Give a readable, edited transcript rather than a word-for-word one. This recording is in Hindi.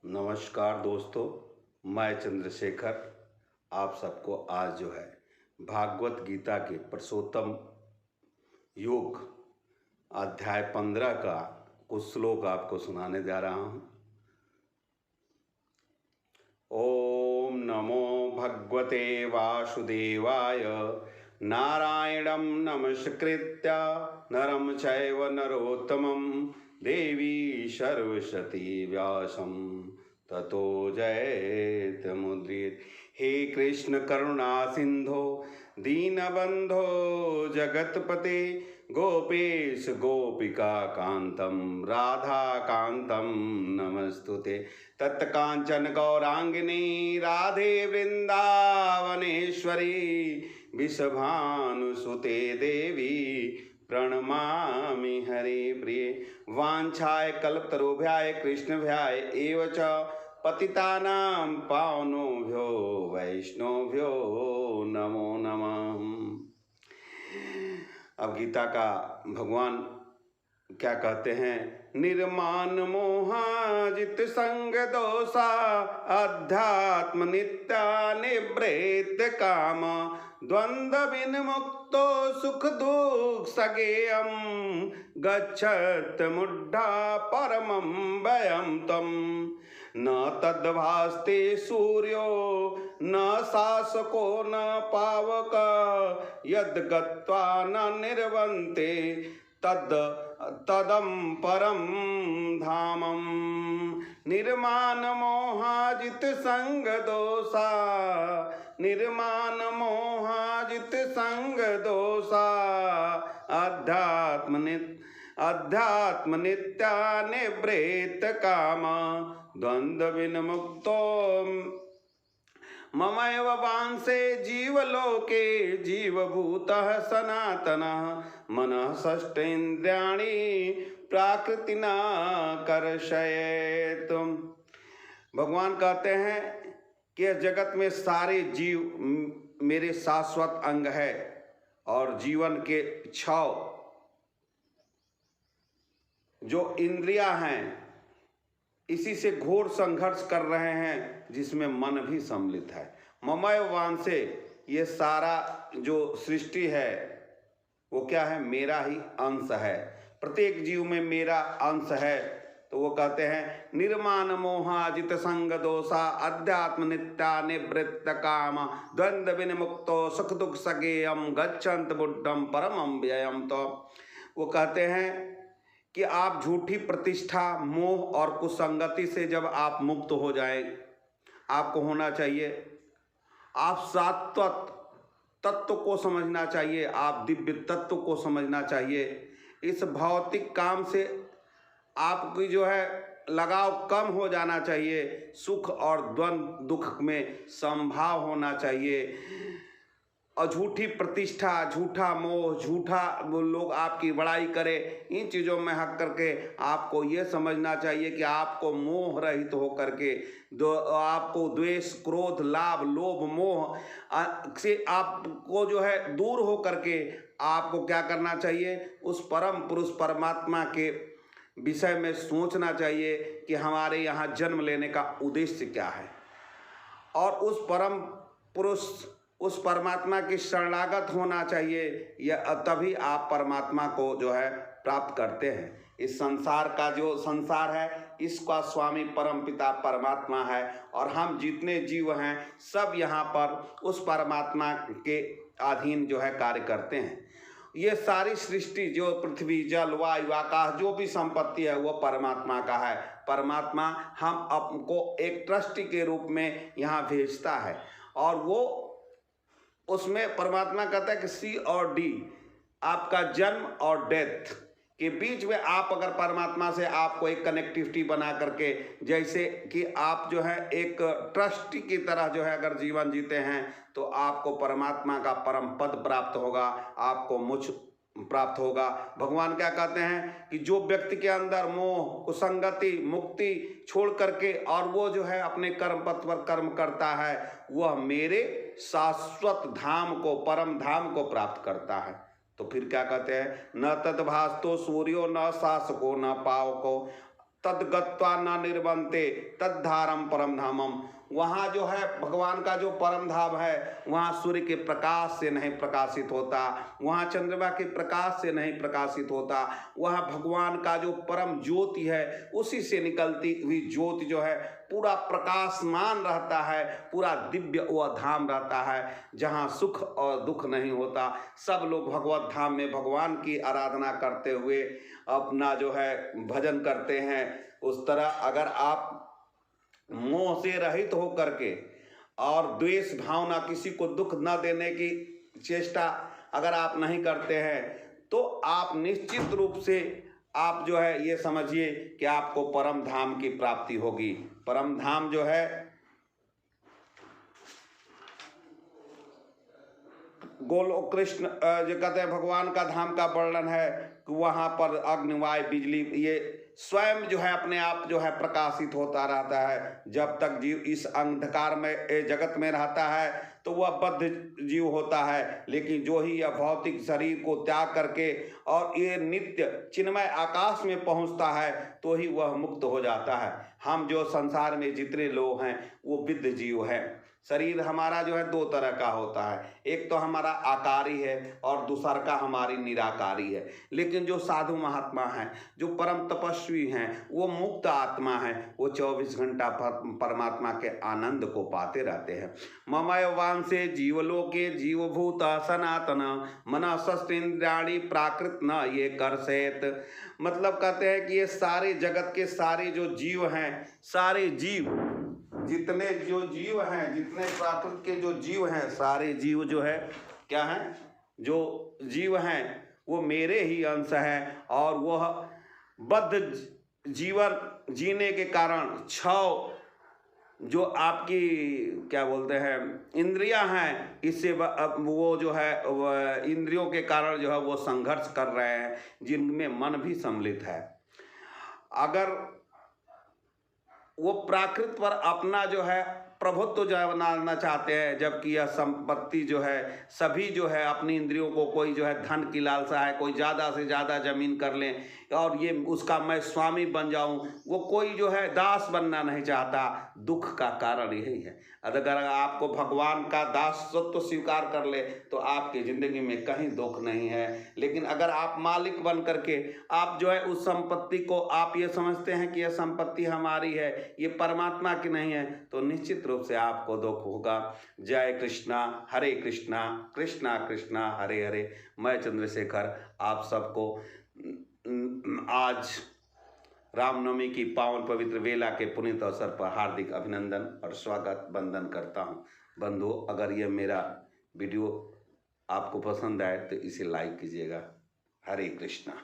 नमस्कार दोस्तों, मैं चंद्रशेखर आप सबको आज जो है भागवत गीता के पुरुषोत्तम योग अध्याय 15 का कुछ श्लोक आपको सुनाने जा रहा हूँ। ओम नमो भगवते वासुदेवाय नारायणं नमस्कृत्य नरं चैव नरोत्तमं देवी सरस्वती व्यासं ततो जयत्यमुदीरयेत्। हे कृष्ण करुणा सिंधो दीनबंधो जगतपते गोपेश गोपिका कांतं राधा कांतं नमस्तुते। तत्कांचन गौरांगिनी राधे वृंदावनेश्वरी विषभानुसुते देवी प्रणमामि हरि प्रिये। वाञ्छाय कल्पतरुभ्याय कृष्णभ्याय एव च पतितानां पावनेभ्यो वैष्णवेभ्यो नमो नमः। अब गीता का भगवान क्या कहते हैं? निर्माण मोहाजित संग दोषा अध्यात्म नित्या निवृत्त काम द्वंद्व विनिमुक्तो सुख दुख सगेयम गच्छत मुड्ढा परमं वयं तम न तद्भास्ते सूर्यो न शासको न पावक यद् गत्वा न निर्वन्ते तदं परम धामम। निर्माण मोहाजित संग दोषा निर्माण मोहाजित संग दोषा अध्यात्म नित्या निवृत्त काम द्वंद्व विनिमुक्तो ममैव वांसे जीवलोके जीवभूतः सनातनः मनः षष्ठेन्द्रियाणि प्राकृतिना कर्षयेत्। भगवान कहते हैं कि इस जगत में सारे जीव मेरे शाश्वत अंग है और जीवन के 6 जो इंद्रियां हैं इसी से घोर संघर्ष कर रहे हैं, जिसमें मन भी सम्मिलित है। ममैव वांसे, ये सारा जो सृष्टि है वो क्या है? मेरा ही अंश है। प्रत्येक जीव में मेरा अंश है। तो वो कहते हैं निर्माण मोहाजित संग दोषा अध्यात्म नित्या निवृत्त काम द्वंद्व विनिमुक्तो सुख दुख सगेयम गच्छन्त बुद्धम परमं व्ययम। तो वो कहते हैं कि आप झूठी प्रतिष्ठा मोह और कुसंगति से जब आप मुक्त हो जाएं, आपको होना चाहिए, आप सात्वत तत्व को समझना चाहिए, आप दिव्य तत्व को समझना चाहिए। इस भौतिक काम से आपकी जो है लगाव कम हो जाना चाहिए। सुख और द्वंद्व दुख में संभाव होना चाहिए। और झूठी प्रतिष्ठा, झूठा मोह, झूठा लोग आपकी बड़ाई करें, इन चीज़ों में हक करके आपको ये समझना चाहिए कि आपको मोह रहित हो करके आपको द्वेष क्रोध लाभ लोभ मोह से आपको जो है दूर हो करके आपको क्या करना चाहिए? उस परम पुरुष परमात्मा के विषय में सोचना चाहिए कि हमारे यहाँ जन्म लेने का उद्देश्य क्या है, और उस परम पुरुष उस परमात्मा की शरणागत होना चाहिए। यह तभी आप परमात्मा को जो है प्राप्त करते हैं। इस संसार का जो संसार है इसका स्वामी परम पिता परमात्मा है, और हम जितने जीव हैं सब यहाँ पर उस परमात्मा के अधीन जो है कार्य करते हैं। ये सारी सृष्टि जो पृथ्वी जल वायु आकाश जो भी संपत्ति है वो परमात्मा का है। परमात्मा हम आपको एक ट्रस्टी के रूप में यहाँ भेजता है, और वो उसमें परमात्मा कहता है कि सी और डी, आपका जन्म और डेथ के बीच में आप अगर परमात्मा से आपको एक कनेक्टिविटी बना करके, जैसे कि आप जो है एक ट्रस्टी की तरह जो है अगर जीवन जीते हैं, तो आपको परमात्मा का परम पद प्राप्त होगा, आपको मुझ प्राप्त होगा। भगवान क्या कहते हैं कि जो व्यक्ति के अंदर मोह कुसंगति मुक्ति छोड़ करके और वो जो है अपने कर्म पथ पर कर्म करता है, वह मेरे शाश्वत धाम को परम धाम को प्राप्त करता है। तो फिर क्या कहते हैं? न तद्भास्तो सूर्यो न शासको न पावको तद्गत्वा न निर्बन्ते तद्धारम परम धामम। वहाँ जो है भगवान का जो परम धाम है, वहाँ सूर्य के प्रकाश से नहीं प्रकाशित होता, वहाँ चंद्रमा के प्रकाश से नहीं प्रकाशित होता, वहाँ भगवान का जो परम ज्योति है उसी से निकलती हुई ज्योति जो है पूरा प्रकाशमान रहता है, पूरा दिव्य वह धाम रहता है जहाँ सुख और दुख नहीं होता। सब लोग भगवत धाम में भगवान की आराधना करते हुए अपना जो है भजन करते हैं। उस तरह अगर आप मोह से रहित हो करके और द्वेष भावना, किसी को दुख न देने की चेष्टा अगर आप नहीं करते हैं तो आप निश्चित रूप से आप जो है ये समझिए कि आपको परम धाम की प्राप्ति होगी। परम धाम जो है गोलोक कृष्ण जो कहते हैं भगवान का धाम का वर्णन है कि वहाँ पर अग्निवाय बिजली ये स्वयं जो है अपने आप जो है प्रकाशित होता रहता है। जब तक जीव इस अंधकार में जगत में रहता है तो वह बद्ध जीव होता है, लेकिन जो ही यह भौतिक शरीर को त्याग करके और ये नित्य चिन्मय आकाश में पहुंचता है तो ही वह मुक्त हो जाता है। हम जो संसार में जितने लोग हैं वो विद्ध जीव हैं। शरीर हमारा जो है दो तरह का होता है, एक तो हमारा आकारी है और दूसरा का हमारी निराकारी है। लेकिन जो साधु महात्मा हैं, जो परम तपस्वी हैं, वो मुक्त आत्मा है, वो 24 घंटा परमात्मा के आनंद को पाते रहते हैं। ममय वांसे जीवलोके जीवभूत सनातन मन शस्त्रेन्द्रियाणि प्राकृत न ये कर्षेत। मतलब कहते हैं कि ये सारे जगत के सारे जो जीव हैं, सारे जीव जितने जो जीव हैं, जितने प्राकृत के जो जीव हैं, सारे जीव जो है क्या हैं, जो जीव हैं वो मेरे ही अंश हैं। और वह बद्ध जीवन जीने के कारण 6 जो आपकी क्या बोलते हैं इंद्रियां हैं, इससे वो जो है इंद्रियों के कारण जो है वो संघर्ष कर रहे हैं, जिनमें मन भी सम्मिलित है। अगर वो प्राकृत पर अपना जो है प्रभुत्व जो है बनाना चाहते हैं, जबकि यह संपत्ति जो है सभी जो है अपनी इंद्रियों को, कोई जो है धन की लालसा है, कोई ज़्यादा से ज़्यादा जमीन कर लें और ये उसका मैं स्वामी बन जाऊं, वो कोई जो है दास बनना नहीं चाहता। दुख का कारण यही है। अगर आपको भगवान का दासत्व स्वीकार कर ले तो आपकी ज़िंदगी में कहीं दुख नहीं है। लेकिन अगर आप मालिक बन करके आप जो है उस संपत्ति को आप ये समझते हैं कि यह संपत्ति हमारी है, ये परमात्मा की नहीं है, तो निश्चित रूप से आपको दुख होगा। जय कृष्णा, हरे कृष्णा, कृष्णा कृष्णा हरे हरे। मैं चंद्रशेखर आप सबको आज रामनवमी की पावन पवित्र वेला के पुनीत अवसर पर हार्दिक अभिनंदन और स्वागत वंदन करता हूँ। बंधुओं, अगर यह मेरा वीडियो आपको पसंद आए तो इसे लाइक कीजिएगा। हरे कृष्णा।